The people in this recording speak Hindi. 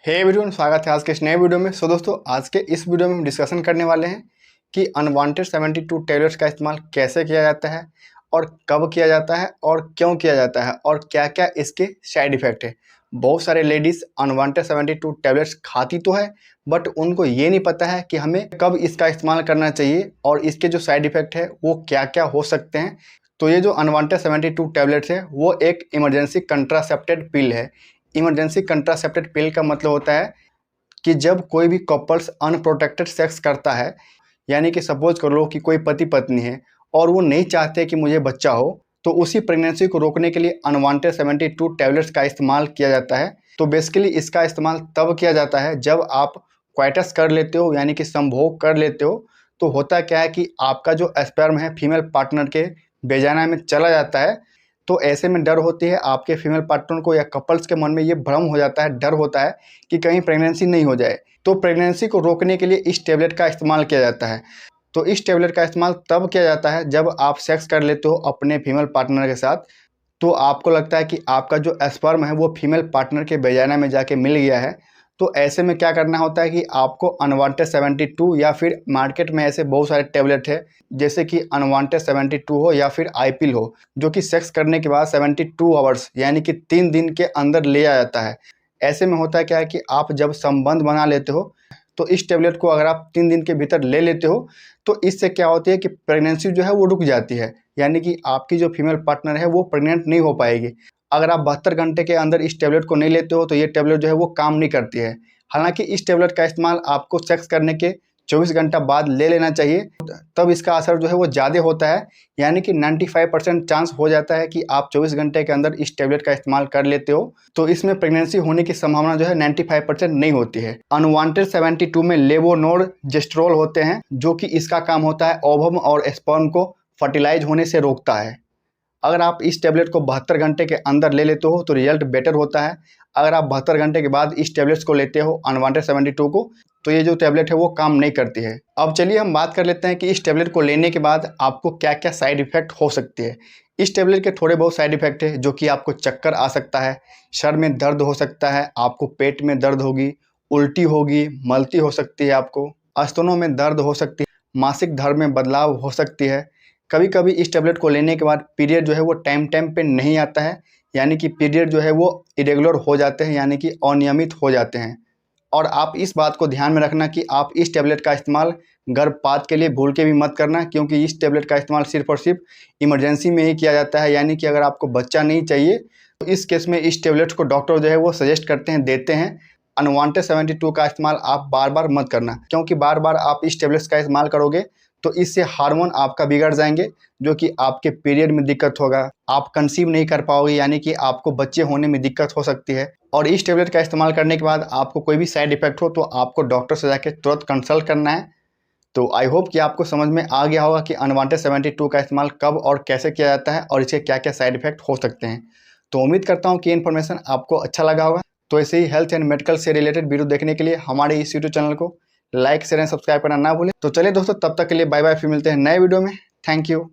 हे एवरीवन, स्वागत है आज के इस नए वीडियो में। दोस्तों, आज के इस वीडियो में हम डिस्कशन करने वाले हैं कि अनवांटेड 72 टैबलेट्स का इस्तेमाल कैसे किया जाता है और कब किया जाता है और क्यों किया जाता है और क्या क्या इसके साइड इफ़ेक्ट है। बहुत सारे लेडीज़ अनवांटेड 72 टैबलेट्स खाती तो है, बट उनको ये नहीं पता है कि हमें कब इसका इस्तेमाल करना चाहिए और इसके जो साइड इफ़ेक्ट है वो क्या क्या हो सकते हैं। तो ये जो अनवांटेड 72 टैबलेट्स है वो एक इमरजेंसी कंट्रासेप्टेड पिल है। इमरजेंसी कंट्रासेप्टेड पिल का मतलब होता है कि जब कोई भी कपल्स अनप्रोटेक्टेड सेक्स करता है, यानी कि सपोज कर लो कि कोई पति पत्नी है और वो नहीं चाहते कि मुझे बच्चा हो, तो उसी प्रेगनेंसी को रोकने के लिए अनवांटेड 72 टैबलेट्स का इस्तेमाल किया जाता है। तो बेसिकली इसका इस्तेमाल तब किया जाता है जब आप क्वाइटस कर लेते हो, यानी कि संभोग कर लेते हो। तो होता क्या है कि आपका जो स्पर्म है फीमेल पार्टनर के वेजाइना में चला जाता है। तो ऐसे में डर होती है आपके फीमेल पार्टनर को या कपल्स के मन में ये भ्रम हो जाता है, डर होता है कि कहीं प्रेगनेंसी नहीं हो जाए। तो प्रेगनेंसी को रोकने के लिए इस टैबलेट का इस्तेमाल किया जाता है। तो इस टैबलेट का इस्तेमाल तब किया जाता है जब आप सेक्स कर लेते हो अपने फीमेल पार्टनर के साथ, तो आपको लगता है कि आपका जो स्पर्म है वो फीमेल पार्टनर के वेजाइना में जाके मिल गया है। तो ऐसे में क्या करना होता है कि आपको अनवांटेड 72 या फिर मार्केट में ऐसे बहुत सारे टैबलेट है, जैसे कि अनवांटेड 72 हो या फिर आईपिल हो, जो कि सेक्स करने के बाद 72 आवर्स यानी कि 3 दिन के अंदर ले आ जाता है। ऐसे में होता क्या है कि आप जब संबंध बना लेते हो तो इस टैबलेट को अगर आप 3 दिन के भीतर ले लेते हो तो इससे क्या होती है कि प्रेगनेंसी जो है वो रुक जाती है, यानी कि आपकी जो फीमेल पार्टनर है वो प्रेग्नेंट नहीं हो पाएगी। अगर आप 72 घंटे के अंदर इस टैबलेट को नहीं लेते हो तो ये टैबलेट जो है वो काम नहीं करती है। हालांकि इस टैबलेट का इस्तेमाल आपको सेक्स करने के 24 घंटा बाद ले लेना चाहिए, तब इसका असर जो है वो ज़्यादा होता है। यानी कि 95% चांस हो जाता है कि आप 24 घंटे के अंदर इस टैबलेट का इस्तेमाल कर लेते हो, तो इसमें प्रेगनेंसी होने की संभावना जो है 95% नहीं होती है। अनवांटेड 72 में लेवोनोर्जेस्ट्रोल होते हैं, जो कि इसका काम होता है ओवम और स्पर्म को फर्टिलाइज होने से रोकता है। अगर आप इस टैबलेट को 72 घंटे के अंदर ले लेते हो तो रिजल्ट बेटर होता है। अगर आप 72 घंटे के बाद इस टैबलेट्स को लेते हो अनवांटेड 72 को, तो ये जो टैबलेट है वो काम नहीं करती है। अब चलिए हम बात कर लेते हैं कि इस टैबलेट को लेने के बाद आपको क्या क्या साइड इफ़ेक्ट हो सकती है। इस टैबलेट के थोड़े बहुत साइड इफ़ेक्ट है, जो कि आपको चक्कर आ सकता है, सर में दर्द हो सकता है, आपको पेट में दर्द होगी, उल्टी होगी, मलती हो सकती है, आपको स्तनों में दर्द हो सकती है, मासिक धर्म में बदलाव हो सकती है। कभी कभी इस टैबलेट को लेने के बाद पीरियड जो है वो टाइम टाइम पे नहीं आता है, यानी कि पीरियड जो है वो इरेगुलर हो जाते हैं, यानी कि अनियमित हो जाते हैं। और आप इस बात को ध्यान में रखना कि आप इस टैबलेट का इस्तेमाल गर्भपात के लिए भूल के भी मत करना, क्योंकि इस टैबलेट का इस्तेमाल सिर्फ और सिर्फ इमरजेंसी में ही किया जाता है। यानी कि अगर आपको बच्चा नहीं चाहिए तो इस केस में इस टैबलेट को डॉक्टर जो है वो सजेस्ट करते हैं, देते हैं। अनवांटेड 72 का इस्तेमाल आप बार बार मत करना, क्योंकि बार बार आप इस टैबलेट्स का इस्तेमाल करोगे तो इससे हार्मोन आपका बिगड़ जाएंगे, जो कि आपके पीरियड में दिक्कत होगा, आप कंसीव नहीं कर पाओगे, यानी कि आपको बच्चे होने में दिक्कत हो सकती है। और इस टैबलेट का इस्तेमाल करने के बाद आपको कोई भी साइड इफेक्ट हो तो आपको डॉक्टर से जाकर तुरंत कंसल्ट करना है। तो आई होप कि आपको समझ में आ गया होगा कि अनवांटेड 72 का इस्तेमाल कब और कैसे किया जाता है और इसके क्या क्या साइड इफेक्ट हो सकते हैं। तो उम्मीद करता हूँ कि इन्फॉर्मेशन आपको अच्छा लगा होगा। तो ऐसे ही हेल्थ एंड मेडिकल से रिलेटेड वीडियो देखने के लिए हमारे इस यूट्यूब चैनल को लाइक शेयर एंड सब्सक्राइब करना ना भूलें। तो चलिए दोस्तों, तब तक के लिए बाय बाय, फिर मिलते हैं नए वीडियो में। Thank you.